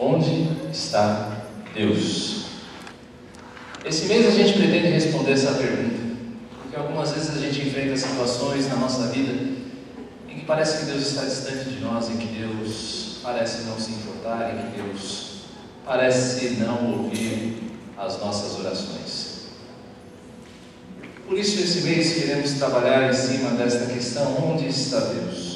Onde está Deus? Esse mês a gente pretende responder essa pergunta, porque algumas vezes a gente enfrenta situações na nossa vida em que parece que Deus está distante de nós, em que Deus parece não se importar, em que Deus parece não ouvir as nossas orações. Por isso, esse mês queremos trabalhar em cima desta questão: onde está Deus?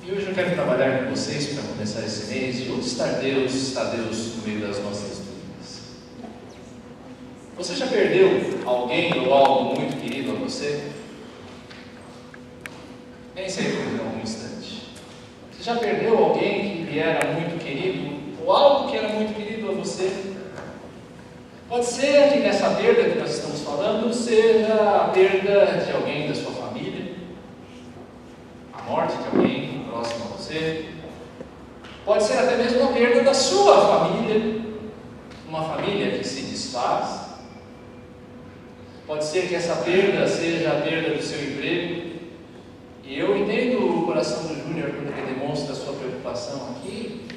E hoje eu quero trabalhar com vocês, para começar esse mês, de onde está Deus? Está Deus no meio das nossas dúvidas. Você já perdeu alguém ou algo muito querido a você? Pense aí por um instante. Você já perdeu alguém que lhe era muito querido, ou algo que era muito querido a você? Pode ser que nessa perda que nós estamos falando seja a perda de alguém da sua família, a morte de alguém próximo a você. Pode ser até mesmo a perda da sua família, uma família que se desfaz. Pode ser que essa perda seja a perda do seu emprego. E eu entendo o coração do Júnior quando ele demonstra a sua preocupação aqui,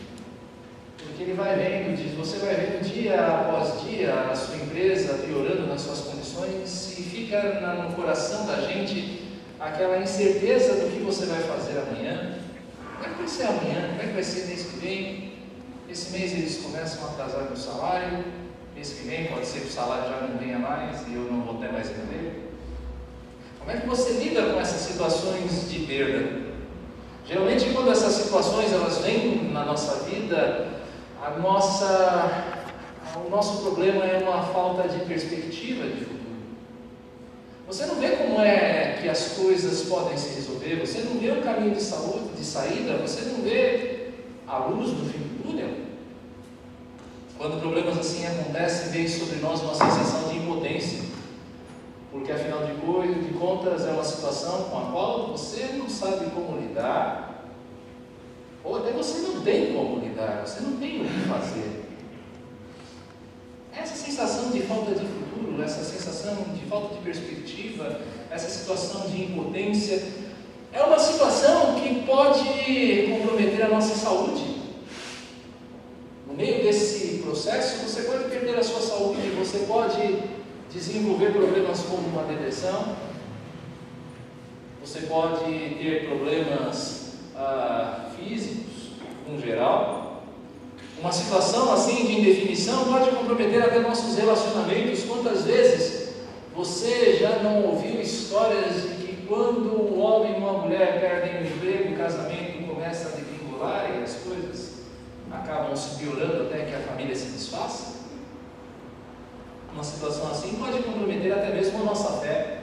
porque ele vai vendo, você vai vendo dia após dia a sua empresa piorando nas suas condições, e fica no coração da gente aquela incerteza do que você vai fazer amanhã. Como é que vai ser amanhã? Como é que vai ser mês que vem? Esse mês eles começam a atrasar no salário, mês que vem pode ser que o salário já não venha mais e eu não vou ter mais emprego. Como é que você lida com essas situações de perda? Geralmente, quando essas situações elas vêm na nossa vida, o nosso problema é uma falta de perspectiva de futuro. Você não vê como é que as coisas podem se resolver, você não vê o caminho de saída, você não vê a luz no fim do túnel. Quando problemas assim acontecem, vem sobre nós uma sensação de impotência, porque afinal de contas é uma situação com a qual você não sabe como lidar, ou até você não tem como lidar, você não tem o que fazer. Essa sensação de falta de futuro, essa sensação de falta de perspectiva, essa situação de impotência, é uma situação que pode comprometer a nossa saúde. No meio desse processo, você pode perder a sua saúde, você pode desenvolver problemas como uma depressão, você pode ter problemas físicos, no geral. Uma situação assim de indefinição pode comprometer até nossos relacionamentos. Quantas vezes você já não ouviu histórias de que quando um homem e uma mulher perdem o emprego, o casamento começa a degringolar e as coisas acabam se piorando até que a família se desfaça? Uma situação assim pode comprometer até mesmo a nossa fé,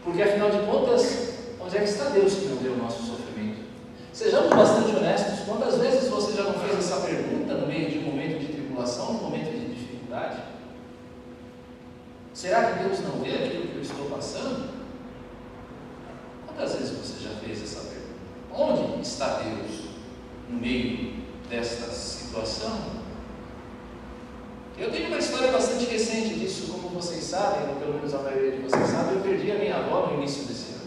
porque afinal de contas, onde é que está Deus que não vê o nosso sofrimento? Sejamos bastante honestos. Quantas vezes você já não fez essa pergunta no meio de um momento de tribulação, um momento de dificuldade? Será que Deus não vê aquilo que eu estou passando? Quantas vezes você já fez essa pergunta? Onde está Deus no meio desta situação? Eu tenho uma história bastante recente disso, como vocês sabem, ou pelo menos a maioria de vocês sabe. Eu perdi a minha avó no início desse ano.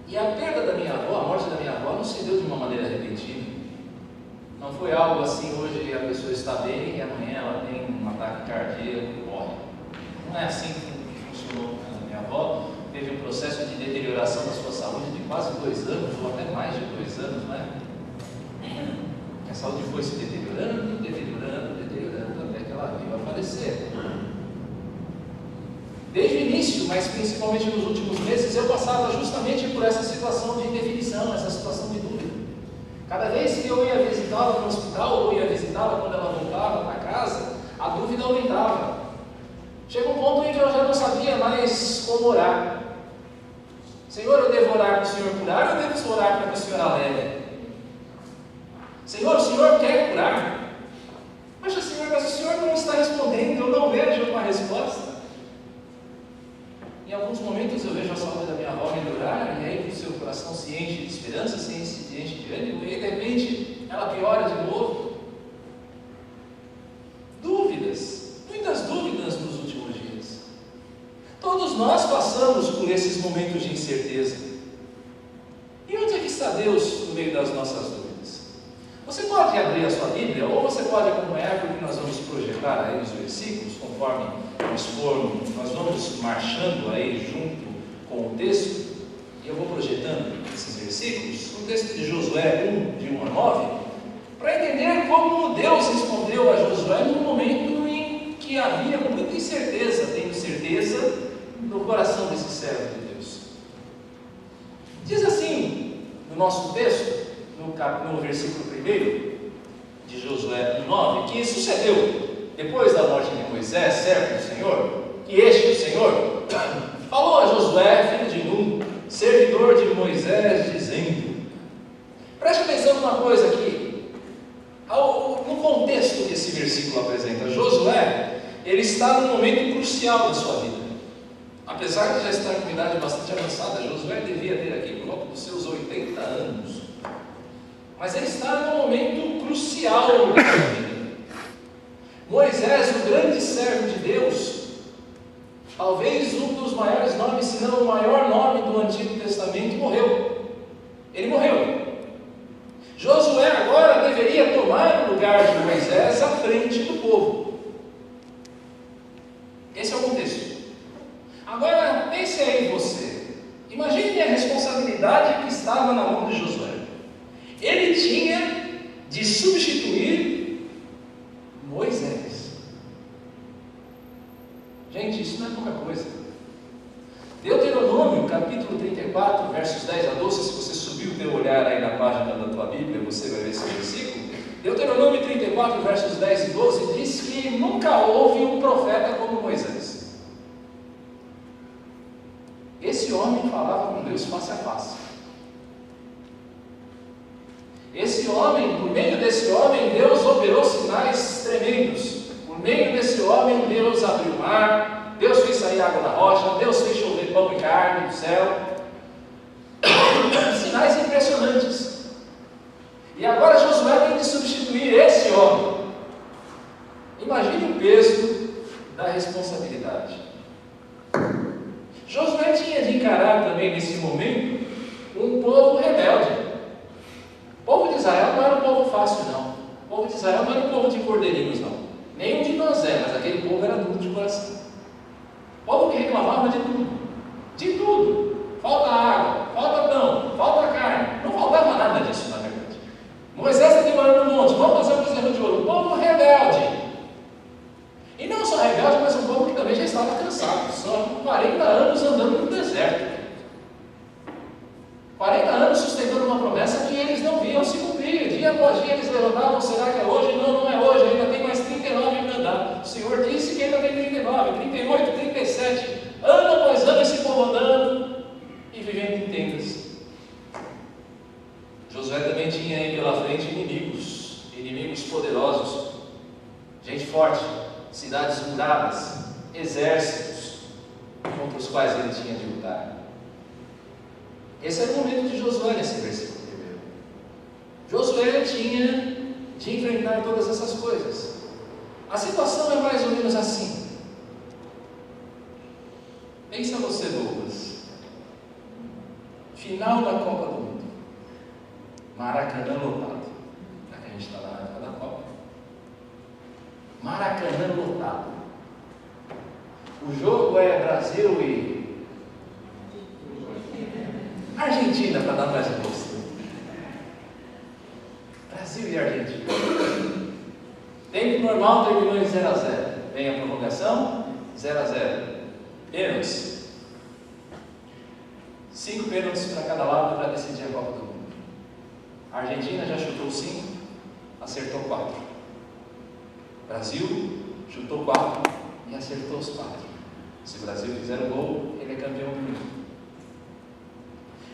E a perda da minha avó, a morte da minha avó, não se deu de uma maneira repentina. Não foi algo assim: hoje a pessoa está bem e amanhã ela tem um ataque cardíaco e morre. Não é assim que funcionou. A minha avó teve um processo de deterioração da sua saúde de quase 2 anos, ou até mais de 2 anos, não é? A saúde foi se deteriorando, até que ela veio a falecer. Desde o início, mas principalmente nos últimos meses, eu passava justamente por essa situação de indefinição, essa situação de dúvida. Cada vez que eu ia visitá-la no hospital, ou ia visitá-la quando ela voltava para casa, a dúvida aumentava. Chegou um ponto em que eu já não sabia mais como orar. Senhor, eu devo orar para o Senhor curar, ou eu devo orar para que o Senhor alegre? Senhor, o Senhor quer curar? Poxa, Senhor, mas o Senhor não está respondendo, eu não vejo uma resposta. Em alguns momentos eu vejo a saúde da minha avó melhorar, e aí o seu coração se enche de esperança, se enche de ânimo, e de repente ela piora de novo. Dúvidas, muitas dúvidas nos últimos dias. Todos nós passamos por esses momentos de incerteza. E onde é que está Deus no meio das nossas dúvidas? Você pode abrir a sua Bíblia, ou você pode acompanhar, porque nós vamos projetar aí os versículos, conforme nós vamos marchando aí junto com o texto, e eu vou projetando esses versículos, o texto de Josué 1, de 1 a 9, para entender como Deus respondeu a Josué num momento em que havia muita incerteza, tendo certeza no coração desse servo de Deus. Diz assim, no nosso texto, no versículo 1 de Josué 9, que sucedeu depois da morte de Moisés, servo do Senhor, que o Senhor falou a Josué, filho de Nun, servidor de Moisés, dizendo: preste atenção numa coisa aqui, no contexto que esse versículo apresenta. Josué, ele está num momento crucial da sua vida. Apesar de já estar com idade bastante avançada, Josué devia ter aqui por volta dos seus 80 anos. Mas ele está num momento crucial da sua vida. Moisés, o grande servo de Deus, talvez um dos maiores nomes, se não o maior nome do Antigo Testamento, morreu. Ele morreu. Josué agora deveria tomar o lugar de Moisés à frente do povo. Esse é o contexto. Agora, pense aí você. Imagine a responsabilidade que estava na mão de Josué. Ele tinha de substituir Moisés. Gente, isso não é pouca coisa. Deuteronômio, capítulo 34, versos 10 a 12, se você subir o teu olhar aí na página da tua Bíblia, você vai ver esse versículo. Deuteronômio 34, versos 10 e 12, diz que nunca houve um profeta como Moisés. Esse homem falava com Deus face a face. Esse homem, por meio desse homem, Deus operou sinais tremendos. Por meio desse homem, Deus abriu o mar, Deus fez sair água da rocha, Deus fez chover pão e carne do céu. Sinais impressionantes. E agora Josué tem de substituir esse homem. Imagine o peso da responsabilidade. Josué tinha de encarar também nesse momento um povo rebelde. O povo de Israel não era um povo fácil, não. O povo de Israel não era um povo de cordeirinhos, não. Nenhum de nós mas aquele povo era duro de coração. O povo que reclamava de tudo. De tudo. Falta água, falta pão, falta carne. Não faltava nada disso, na verdade. Moisés está demorando no monte. Vamos fazer um bezerro de ouro. O povo rebelde. E não só rebelde, mas um povo que também já estava cansado. São 40 anos andando no deserto. 40 anos sustentando uma promessa que eles não viam se cumprir. Dia após dia eles levantavam: será que é hoje? Não, não é hoje, ainda tem mais 39 para andar. O Senhor disse que ainda tem 39, 38, 37. Ano após ano esse povo andando e vivendo em tendas. Josué também tinha aí pela frente inimigos poderosos, gente forte, cidades muradas, exércitos contra os quais ele tinha de lutar. Esse era o momento de Josué nesse versículo primeiro. Josué tinha de enfrentar todas essas coisas. A situação é mais ou menos assim. Pensa você, Douglas. Final da Copa do Mundo. Maracanã lotado. Já que a gente está na época da Copa. Maracanã lotado. O jogo é Brasil e Argentina, para dar mais gosto. Brasil e Argentina. Tempo normal terminou em 0-0. Vem a prorrogação, 0-0. Pênaltis. 5 pênaltis para cada lado para decidir a Copa do Mundo. A Argentina já chutou 5, acertou 4. Brasil chutou 4 e acertou os 4. Se o Brasil fizer o gol, ele é campeão do mundo.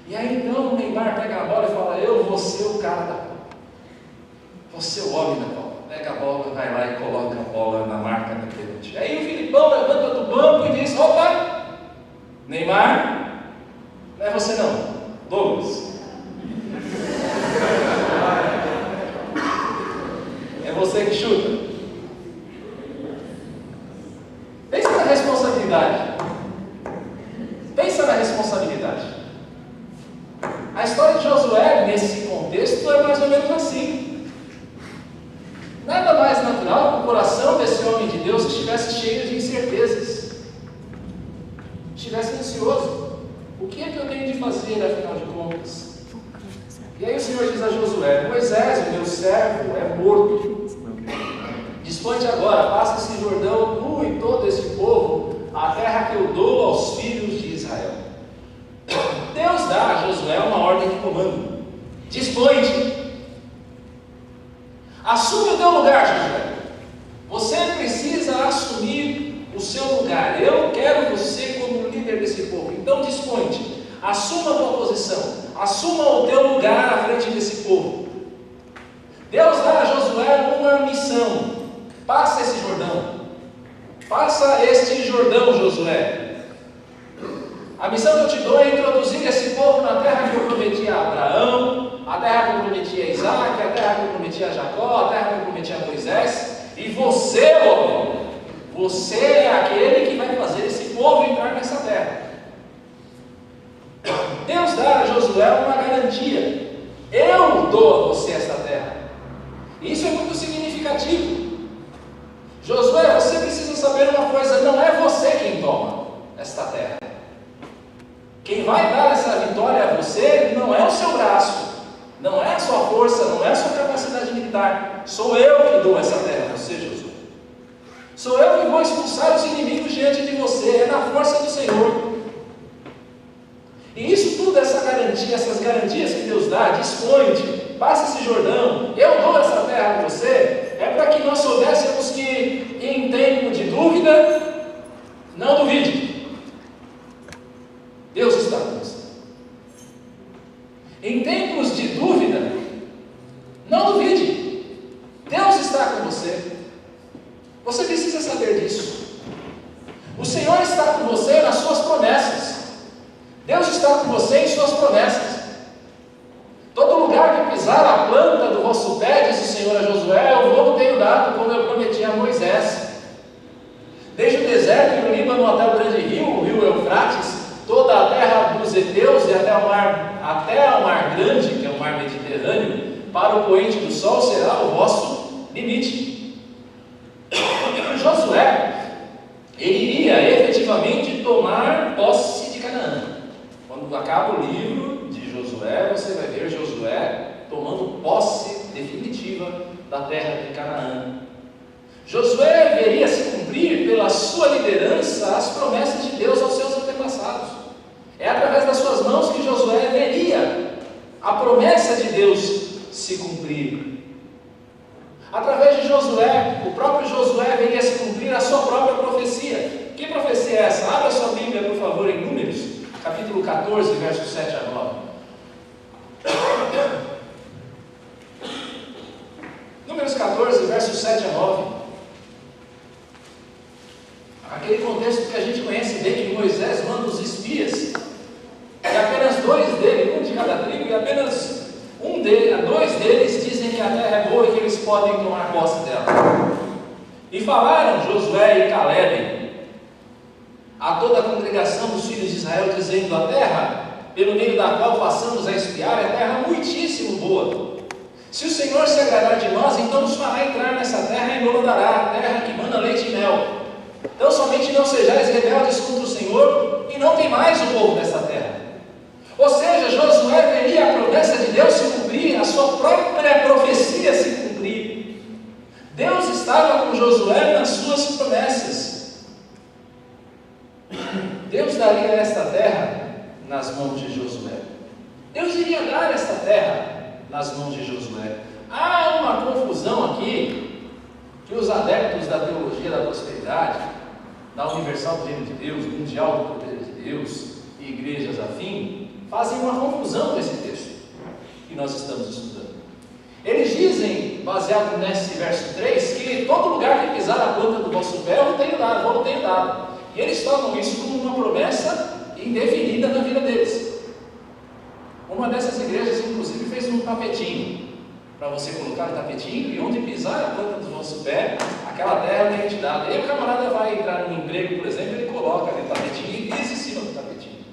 E aí então o Neymar pega a bola e fala: eu vou ser o cara da Copa. Vou ser o homem da Copa. Pega a bola, vai lá e coloca a bola na marca do pênalti. Aí o Filipão levanta do banco e diz: opa, Neymar, não é você não, Douglas. É você que chuta. Pensa na responsabilidade. Pensa na responsabilidade. A história de Josué, nesse contexto, é mais ou menos assim. Deus estivesse cheio de incertezas, estivesse ansioso. O que é que eu tenho de fazer, afinal de contas? E aí o Senhor diz a Josué: Moisés, o meu servo, é morto. Dispõe-te agora, passa esse Jordão, tu e todo este povo, a terra que eu dou aos filhos de Israel. Deus dá a Josué uma ordem de comando: dispõe-te. Assume o teu lugar, Josué. Você precisa assumir o seu lugar. Eu quero você como líder desse povo. Então dispõe-te. Assuma a tua posição. Assuma o teu lugar à frente desse povo. Deus dá a Josué uma missão. Passa esse Jordão. Passa este Jordão, Josué. A missão que eu te dou é introduzir esse povo na terra que eu prometi a Abraão, a terra que eu prometi a Isaac, a terra que eu prometi a Jacó, a terra que eu prometi a Moisés. E você, homem, você é aquele que vai fazer esse povo entrar nessa terra. Deus dá a Josué uma garantia: eu dou a você esta terra. Isso é muito significativo. Josué, você precisa saber uma coisa: não é você quem toma esta terra. Quem vai dar essa vitória a você não é o seu braço, não é a sua força, não é a sua capacidade militar. Sou eu que dou essa terra a você, Josué. Sou eu que vou expulsar os inimigos diante de você. É na força do Senhor. E isso tudo, essa garantia, essas garantias que Deus dá: dispõe-te, passa esse Jordão, eu dou essa terra a você, é para que nós soubéssemos que em tempo de dúvida, não duvide. Deus está com você. Em tempos de dúvida, não duvide. Deus está com você. Você precisa saber disso. O Senhor está com você nas suas promessas. Deus está com você em suas promessas. Todo lugar que pisar a planta do vosso pé, diz o Senhor a Josué, eu vou tenho dado, como eu prometi a Moisés. Desde o deserto e o Líbano até o grande rio, o rio Eufrates, toda a terra dos heteus e até o mar grande, que é o mar Mediterrâneo, para o poente do sol será o vosso limite. Josué, ele iria efetivamente tomar posse de Canaã. Quando acaba o livro de Josué, você vai ver Josué tomando posse definitiva da terra de Canaã. Josué veria se cumprir pela sua liderança as promessas de Deus aos seus antepassados. É através das suas mãos que Josué veria a promessa de Deus se cumprir. Através de Josué, o próprio Josué veria se cumprir a sua própria profecia. Que profecia é essa? Abra sua Bíblia, por favor, em Números, capítulo 14, versos 7 a 9. Números 14, versos 7 a 9. Aquele contexto que a gente conhece bem, que Moisés manda os espias, e apenas dois deles, um de cada tribo, e apenas dois deles dizem que a terra é boa e que eles podem tomar posse dela. E falaram Josué e Calebe a toda a congregação dos filhos de Israel, dizendo: a terra pelo meio da qual passamos a espiar é terra muitíssimo boa. Se o Senhor se agradar de nós, então nos fará entrar nessa terra e nos dará a terra que manda leite e mel. Então somente não sejais rebeldes contra o Senhor e não temais o povo dessa terra. Ou seja, Josué veria a promessa de Deus se cumprir, a sua própria profecia se cumprir. Deus estava com Josué nas suas promessas. Deus daria esta terra nas mãos de Josué. Deus iria dar esta terra nas mãos de Josué. Há uma confusão aqui, que os adeptos da teologia da prosperidade, da Universal do Reino de Deus, Mundial do Poder de Deus e igrejas afim, fazem uma confusão com esse texto que nós estamos estudando. Eles dizem, baseado nesse verso 3, que todo lugar que pisar a planta do vosso pé eu tenho dado. E eles tomam isso como uma promessa indefinida na vida deles. Uma dessas igrejas, inclusive, fez um tapetinho, para você colocar o tapetinho, e onde pisar a planta do vosso pé, aquela terra eu tenho te dado. E aí o camarada vai entrar num emprego, por exemplo, ele coloca ali o tapetinho e diz em cima do tapetinho.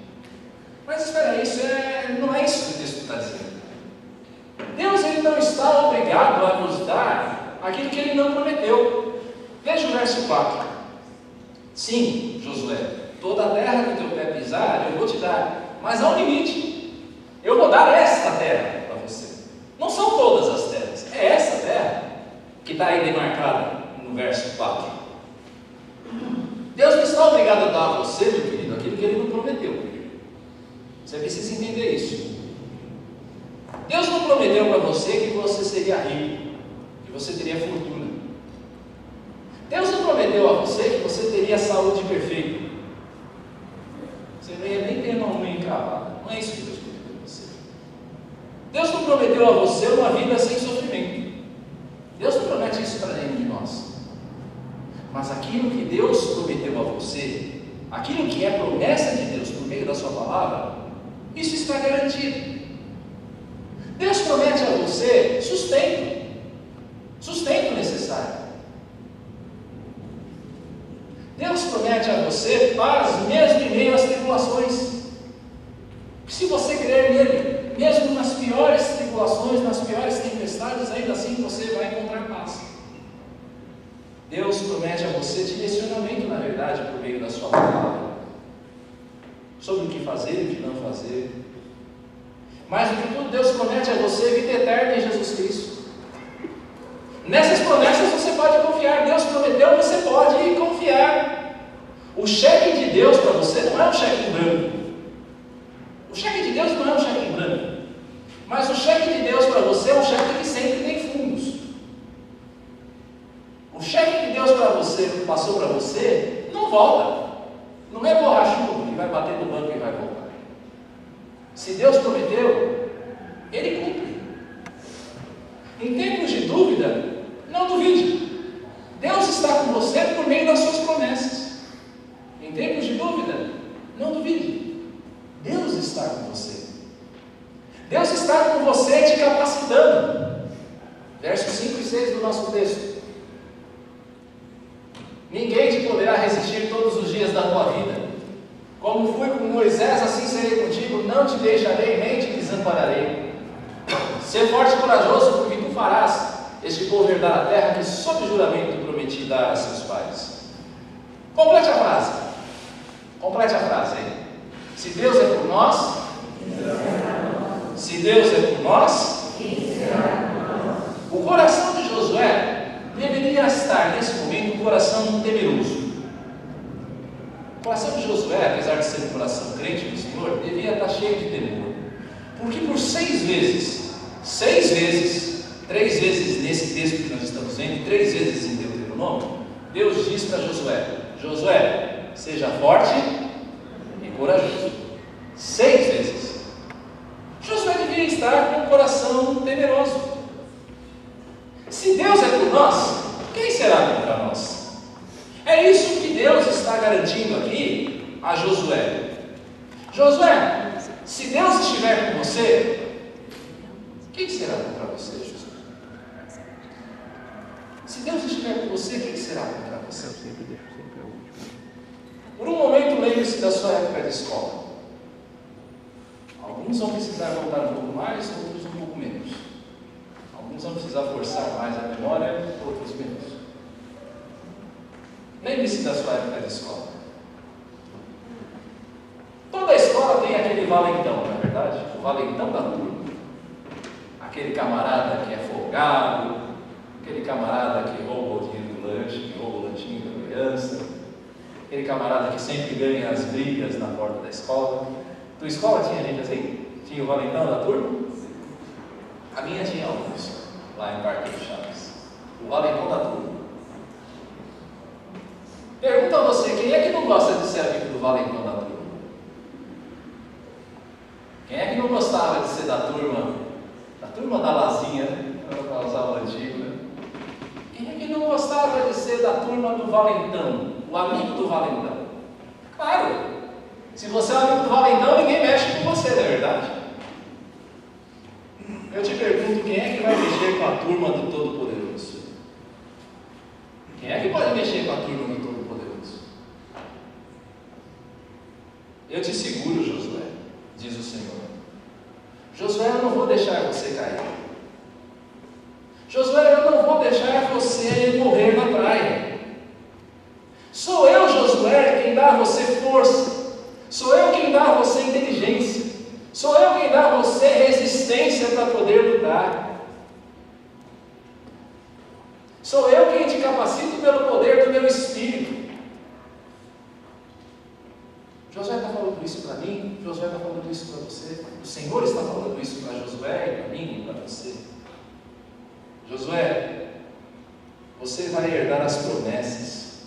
Mas espera aí, não é isso que o texto está dizendo. Deus, ele não está obrigado a nos dar aquilo que ele não prometeu. Veja o verso verso 4. Sim, Josué, toda a terra que o teu pé pisar, eu vou te dar, mas há um limite. Eu vou dar esta terra para você. Não são todas as terras, é essa terra que está aí demarcada no verso 4. Deus não está obrigado a dar a você, meu querido, aquilo que Ele não prometeu. Você precisa entender isso. Deus não prometeu para você que você seria rico, que você teria fortuna. Deus não prometeu a você que você teria saúde perfeita. Você não ia nem ter uma unha encravada. Não é isso que Deus prometeu a você. Deus não prometeu a você uma vida sem sofrimento. Deus não promete isso para nenhum de nós. Mas aquilo que Deus prometeu a você, aquilo que é promessa de Deus por meio da sua palavra, isso está garantido. Deus promete a você sustento necessário. Deus promete a você paz mesmo em meio às tribulações. Se você crer nele, mesmo nas piores tribulações, nas piores tempestades, ainda assim você vai encontrar paz. Deus promete a você direcionamento, na verdade, por meio da sua palavra, sobre o que fazer e o que não fazer. Mas do que tudo, Deus promete a você vida eterna em Jesus Cristo. Nessas promessas você pode confiar. Deus prometeu, você pode confiar. O cheque de Deus para você não é um cheque em branco. O cheque de Deus não é um cheque em branco. Mas o cheque de Deus para você é um cheque que sempre tem fundos. O cheque que Deus para você passou para você não volta. Não é borrachudo que vai bater no banco e vai voltar. Se Deus prometeu, Ele cumpre. Em tempos de dúvida, não duvide. Deus está com você por meio das suas promessas. Em tempos de dúvida, não duvide. Deus está com você. Deus está com você te capacitando. Versos 5 e 6 do nosso texto. Ninguém te poderá resistir todos os dias da tua vida. Como fui com Moisés, assim serei contigo. Não te deixarei, nem te desampararei. Ser forte e corajoso, porque tu farás este povo herdar a terra que sob juramento prometi dar a seus pais. Complete a frase. Complete a frase aí. Se Deus é por nós, se Deus é por nós, o coração de Josué deveria estar nesse momento um coração temeroso. O coração de Josué, apesar de ser um coração crente no Senhor, devia estar cheio de temor. Porque por 6 vezes, 3 vezes nesse texto que nós estamos vendo, 3 vezes em Deuteronômio, Deus diz para Josué: Josué, seja forte e corajoso. 6 vezes. Josué devia estar com um coração temeroso. Se Deus é por nós, quem será contra nós? É isso que Deus está garantindo aqui a Josué. Josué, se Deus estiver com você, quem será contra você, Josué? Se Deus estiver com você, quem será contra você? Por um momento, lembre-se da sua época de escola. Alguns vão precisar voltar um pouco mais, outros um pouco menos. Alguns vão precisar forçar mais a memória, outros menos. Lembre-se da sua época de escola. Toda escola tem aquele valentão, não é verdade? O valentão da turma. Aquele camarada que é folgado, aquele camarada que rouba o dinheiro do lanche, que rouba o lanchinho da criança, aquele camarada que sempre ganha as brigas na porta da escola. Tua escola tinha gente assim? Tinha o valentão da turma? A minha tinha alguns, lá em Parque do Chaves. O valentão da turma. Pergunta a você, quem é que não gosta de ser amigo do valentão da turma? Quem é que não gostava de ser da turma da Lazinha, para usar o antigo, né? Quem é que não gostava de ser da turma do valentão, o amigo do valentão? Claro! Se você é amigo do valentão, ninguém mexe com você, não é verdade? Eu te pergunto, quem é que vai mexer com a turma do Todo-Poderoso? Quem é que pode mexer com a turma do Todo-Poderoso? Eu te seguro, Josué, diz o Senhor. Josué, eu não vou deixar você cair. Josué, eu não vou deixar você morrer na praia. Josué está falando isso para você. O Senhor está falando isso para Josué, para mim e para você. Josué, você vai herdar as promessas.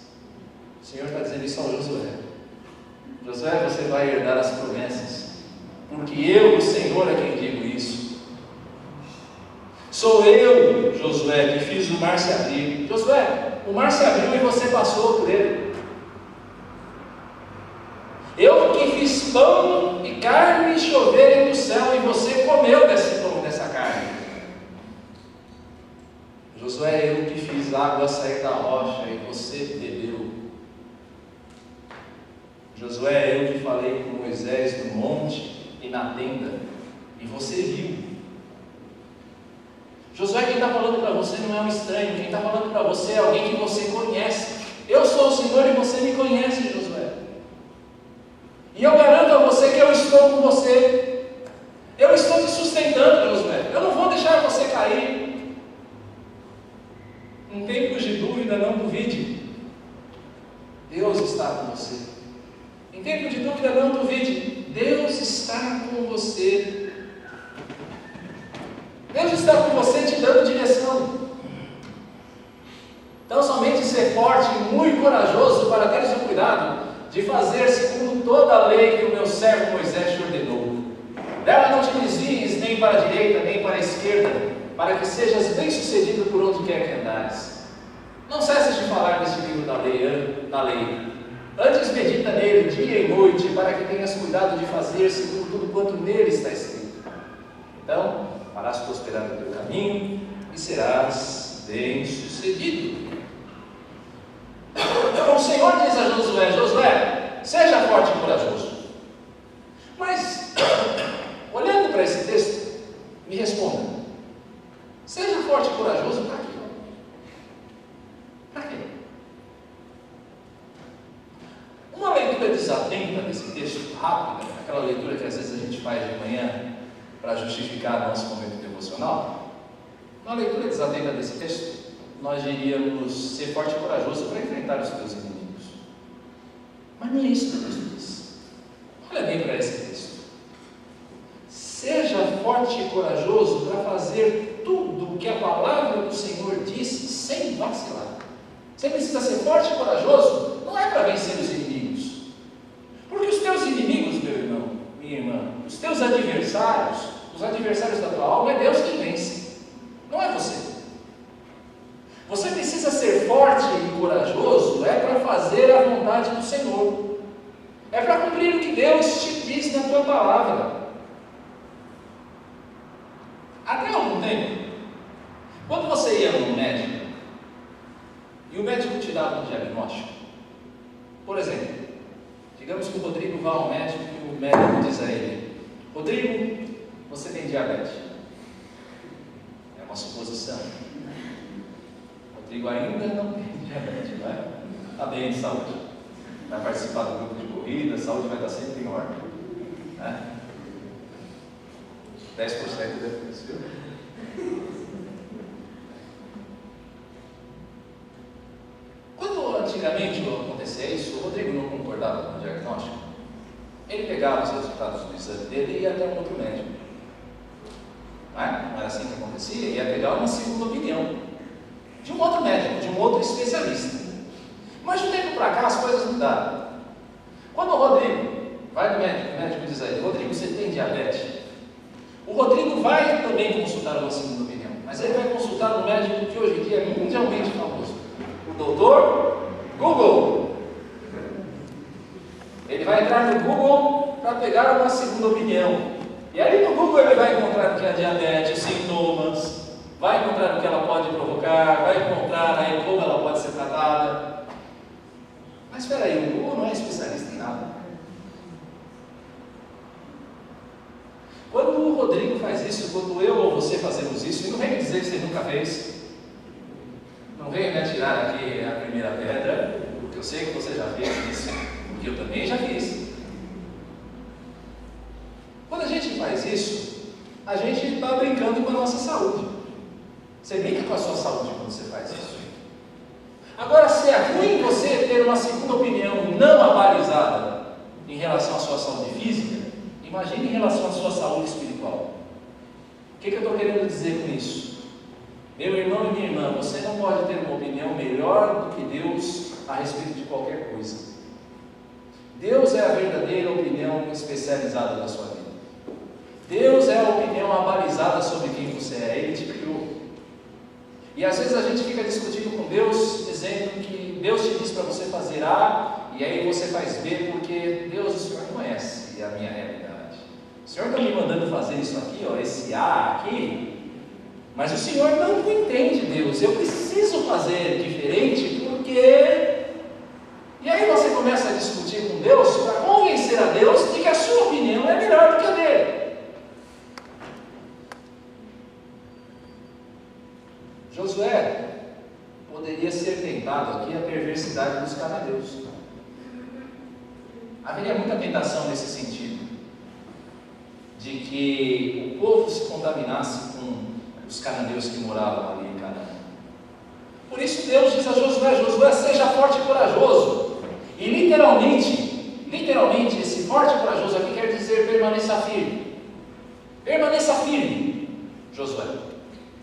O Senhor está dizendo isso ao Josué. Josué, você vai herdar as promessas, porque eu, o Senhor, é quem digo isso. Sou eu, Josué, que fiz o mar se abrir. Josué, o mar se abriu e você passou por ele. Eu que fiz pão e carne choverem do céu, e você comeu desse pão, dessa carne. Josué, eu que fiz água sair da rocha, e você bebeu. Josué, eu que falei com Moisés no monte e na tenda, e você viu. Josué, quem está falando para você não é um estranho, quem está falando para você é alguém que você conhece. Eu sou o Senhor e você me conhece, Josué. E eu garanto a você que eu estou com você. Eu estou te sustentando, Josué. Eu não vou deixar você cair. Em tempos de dúvida, não duvide. Deus está com você. Em tempo de dúvida, não duvide. Deus está com você. Deus está com você te dando direção. Então, somente ser forte e muito corajoso para teres o cuidado de fazer segundo toda a lei que o meu servo Moisés te ordenou. Dela não te desvies nem para a direita, nem para a esquerda, para que sejas bem sucedido por onde quer que andares. Não cesses de falar deste livro da lei. Antes medita nele dia e noite, para que tenhas cuidado de fazer segundo tudo quanto nele está escrito. Então, farás prosperar no teu caminho e serás bem sucedido. Então, o Senhor diz a Josué: Josué, seja forte e corajoso. Mas, olhando para esse texto, me responda: seja forte e corajoso para quê? Para quê? Uma leitura desatenta desse texto, rápida, aquela leitura que às vezes a gente faz de manhã para justificar nosso momento devocional, uma leitura desatenta desse texto, nós diríamos ser forte e corajoso para enfrentar os teus inimigos. Mas não é isso que o texto diz. Olha bem para esse texto. Seja forte e corajoso para fazer tudo o que a palavra do Senhor diz sem vacilar. Você precisa ser forte e corajoso, não é para vencer os inimigos. Porque os teus inimigos, meu irmão, minha irmã, os teus adversários, os adversários da tua alma, é Deus quem vence, não é você. Você precisa ser forte e corajoso, é para fazer a vontade do Senhor, é para cumprir o que Deus te diz na tua palavra. Até algum tempo, quando você ia no médico, e o médico te dava um diagnóstico, por exemplo, digamos que o Rodrigo vá ao médico e o médico diz a ele: Rodrigo, você tem diabetes. É uma suposição. Rodrigo ainda não tem diabetes, vai? Está bem de saúde. Vai participar do grupo de corrida, a saúde vai estar sempre em ordem. Né? 10% depois, viu? Quando antigamente acontecia isso, o Rodrigo não concordava com o diagnóstico. Ele pegava os resultados do exame dele e ia até um outro médico. Não era assim que acontecia? Ia pegar uma segunda opinião de um outro médico, de um outro especialista. Mas de um tempo para cá as coisas mudaram. Quando o Rodrigo vai no médico, o médico diz a ele: Rodrigo, você tem diabetes? O Rodrigo vai também consultar uma segunda opinião, mas ele vai consultar um médico que hoje em dia é mundialmente famoso, o doutor Google. Ele vai entrar no Google para pegar uma segunda opinião. E aí no Google ele vai encontrar o que é a diabetes, sintomas, vai encontrar o que ela pode provocar, vai encontrar aí como ela pode ser tratada. Mas espera aí, o Google não é especialista em nada. Quando o Rodrigo faz isso, quando eu ou você fazemos isso, e não vem me dizer que você nunca fez, não venha me atirar aqui a primeira pedra, porque eu sei que você já fez isso, porque eu também já fiz. Quando a gente faz isso, a gente está brincando com a nossa saúde. Você brinca com a sua saúde quando você faz isso. Agora, se é ruim você ter uma segunda opinião não avalizada em relação à sua saúde física, Imagine em relação à sua saúde espiritual. O que eu estou querendo dizer com isso? Meu irmão e minha irmã, você não pode ter uma opinião melhor do que Deus a respeito de qualquer coisa. Deus é a verdadeira opinião especializada da sua vida. Deus é a opinião abalizada sobre quem você é. Ele te criou. E às vezes a gente fica discutindo com Deus, dizendo que Deus te diz para você fazer A, e aí você faz B, porque Deus, o Senhor conhece a minha realidade. O Senhor está me mandando fazer isso aqui, ó, esse A aqui, mas o Senhor não entende, Deus. Eu preciso fazer diferente, porque... E aí você começa a discutir com Deus para convencer a Deus de que a sua opinião é melhor do que a dele. Josué poderia ser tentado aqui a perversidade dos cananeus. Haveria muita tentação nesse sentido, de que o povo se contaminasse com os cananeus que moravam ali em Canaã. Por isso Deus diz a Josué: Josué, seja forte e corajoso. E literalmente, esse forte e corajoso aqui quer dizer permaneça firme. Permaneça firme, Josué.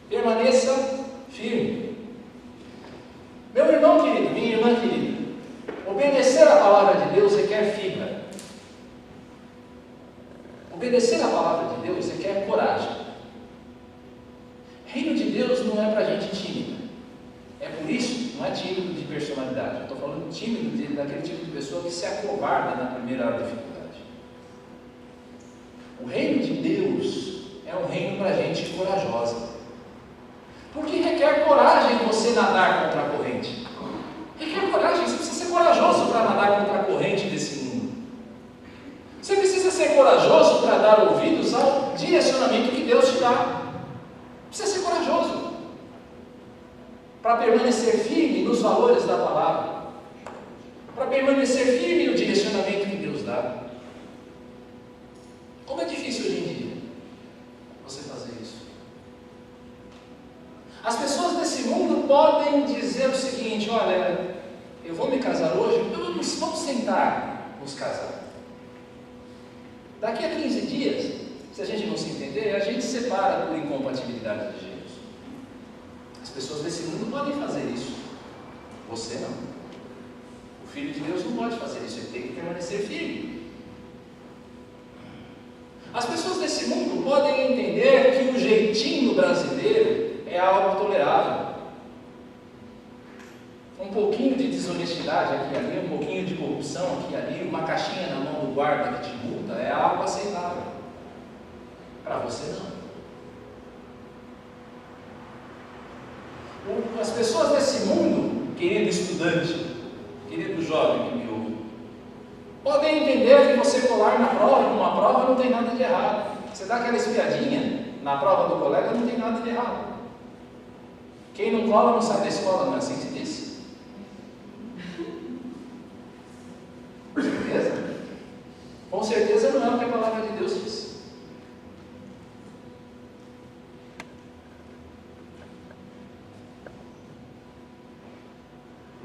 Permaneça firme. Meu irmão querido, minha irmã querida, obedecer a palavra de Deus requer fibra. Obedecer a palavra de Deus requer coragem. Reino de Deus não é para gente tímida. É por isso, não é tímido de personalidade. Eu estou falando tímido daquele tipo de pessoa que se acovarda na primeira dificuldade. O reino de Deus é um reino para gente corajosa. Porque requer coragem você nadar contra a corrente. Requer coragem, você precisa ser corajoso para nadar contra a corrente desse mundo. Você precisa ser corajoso para dar ouvidos ao direcionamento que Deus te dá. Precisa ser corajoso para permanecer firme nos valores da palavra, para permanecer firme no direcionamento que Deus dá. Como é difícil hoje em dia você fazer isso. As pessoas desse mundo podem dizer o seguinte: olha, eu vou me casar hoje, então vamos sentar, nos casar. Daqui a 15 dias, se a gente não se entender, a gente separa por incompatibilidade de gêneros. As pessoas desse mundo podem fazer isso. Você não. O Filho de Deus não pode fazer isso, ele tem que permanecer firme. As pessoas desse mundo podem entender que o jeitinho brasileiro é algo tolerável. Um pouquinho de desonestidade aqui e ali, um pouquinho de corrupção aqui e ali, uma caixinha na mão do guarda que te multa é algo aceitável. Para você não. As pessoas desse mundo, querido estudante, querido jovem que me ouve, podem entender que você colar na prova, numa prova não tem nada de errado. Você dá aquela espiadinha na prova do colega, não tem nada de errado. Quem não cola não sai da escola, não é assim que se diz? Com certeza? Com certeza não é o que a palavra de Deus diz.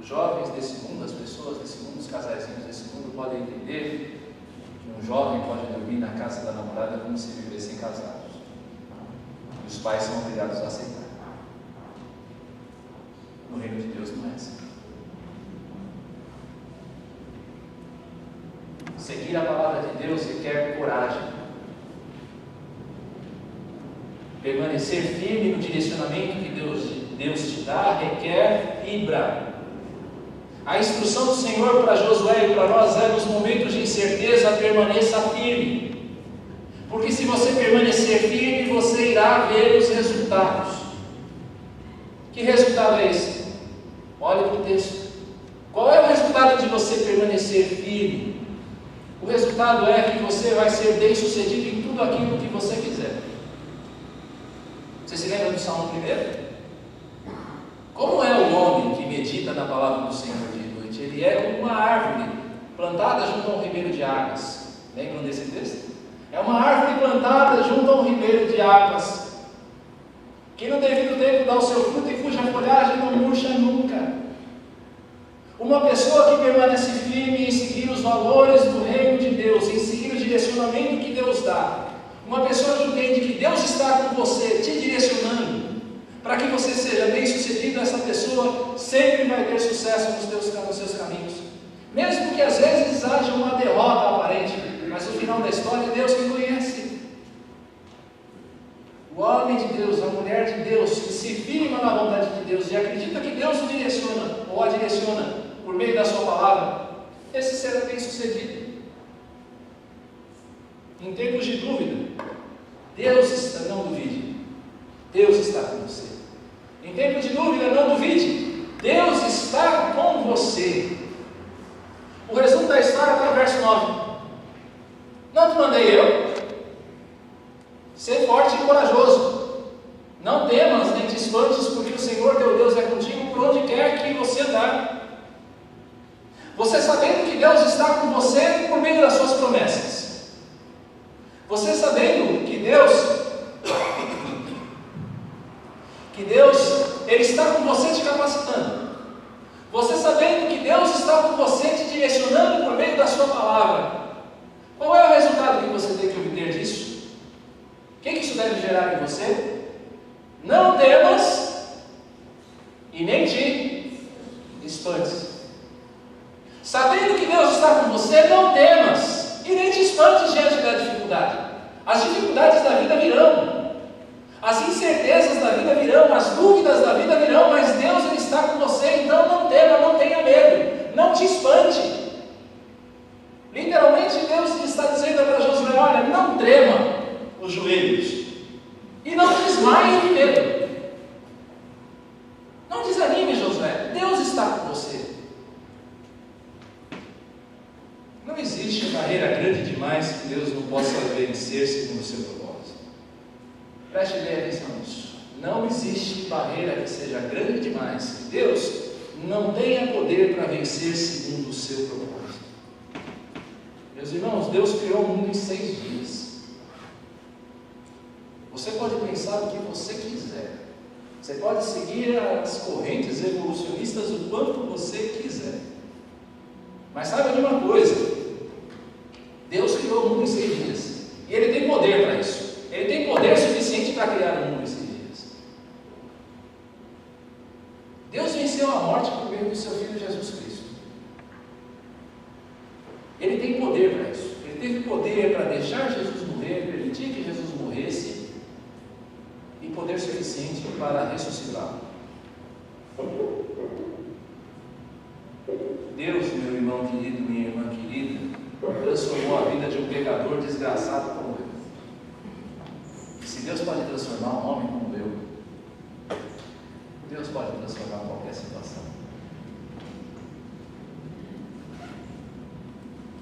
Os jovens desse mundo, as pessoas desse mundo, os casaizinhos desse mundo podem entender que um jovem pode dormir na casa da namorada como se vivessem casados. E os pais são obrigados a aceitar. No reino de Deus não é assim. Seguir a palavra de Deus requer coragem. Permanecer firme no direcionamento que Deus te dá requer fibra. A instrução do Senhor para Josué e para nós é: nos momentos de incerteza, permaneça firme. Porque se você permanecer firme, você irá ver os resultados. Que resultado é esse? Olhe para o texto. Qual é o resultado de você permanecer firme? O resultado é que você vai ser bem sucedido em tudo aquilo que você quiser. Você se lembra do Salmo 1? Como é o homem que medita na palavra do Senhor de noite? Ele é como uma árvore plantada junto a um ribeiro de águas. Lembram desse texto? É uma árvore plantada junto a um ribeiro de águas, que no devido tempo dá o seu fruto e cuja folhagem não murcha nunca. Uma pessoa que permanece firme em seguir os valores do reino de Deus, em seguir o direcionamento que Deus dá, uma pessoa que entende que Deus está com você, te direcionando, para que você seja bem sucedido, essa pessoa sempre vai ter sucesso nos seus caminhos. Mesmo que às vezes haja uma derrota aparente, mas no final da história, Deus que conhece. O homem de Deus, a mulher de Deus, que se firma na vontade de Deus e acredita que Deus o direciona, ou a direciona, por meio da sua palavra, esse será bem sucedido. Em tempos de dúvida, Deus está, não duvide, Deus está com você. Em tempos de dúvida, não duvide, Deus está com você. O resumo da história está no verso 9. Não te mandei eu? Ser forte e corajoso. Não temas nem te espantes, porque o Senhor teu Deus é contigo por onde quer que você andar. Você sabendo que Deus está com você por meio das suas promessas. Você sabendo que Deus, Ele está com você te capacitando. Você sabendo que Deus está com você te direcionando por meio da sua palavra. Qual é o resultado que você tem que obter disso? O que isso deve gerar em você? Não temas e nem te espantes. Sabendo que Deus está com você, não temas e nem te espantes diante da dificuldade. As dificuldades da vida virão, as incertezas da vida virão, as dúvidas da vida virão, mas Deus Ele está com você, então não tema, não tenha medo, não te espante. Literalmente Deus está dizendo para Josué: olha, não trema os joelhos e não desmaie de medo. Não desanime, Josué, Deus está com você. Não existe barreira grande demais que Deus não possa vencer segundo o seu propósito. Preste bem atenção nisso. Não existe barreira que seja grande demais que Deus não tenha poder para vencer segundo o seu propósito. Meus irmãos, Deus criou o mundo em 6 dias. Você pode pensar o que você quiser. Você pode seguir as correntes evolucionistas o quanto você quiser. Mas saiba de uma coisa: Deus criou o mundo em 6 dias. E Ele tem poder para isso. Ele tem poder suficiente para criar o mundo em 6 dias. Deus venceu a morte por meio do seu Filho Jesus Cristo. Ele tem poder para isso. Ele teve poder para deixar Jesus morrer, permitir que Jesus morresse, e poder suficiente para ressuscitá-lo. Deus, meu irmão querido, minha irmã querida, transformou a vida de um pecador desgraçado como eu. E se Deus pode transformar um homem como eu, Deus pode transformar qualquer situação.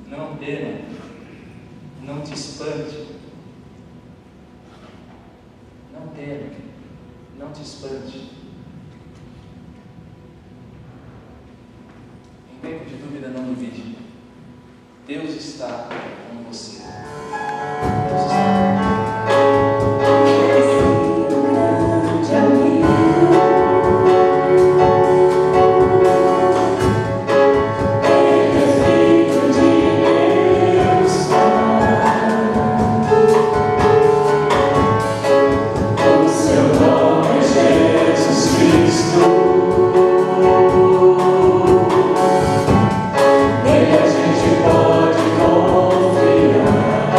Não tema, não te espante. Não tema, não te espante. Em tempo de dúvida, não duvide. Deus está com você. Deus está com você. Pode confiar.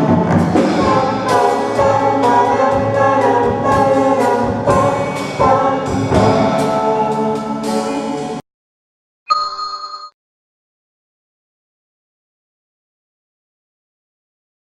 Amém.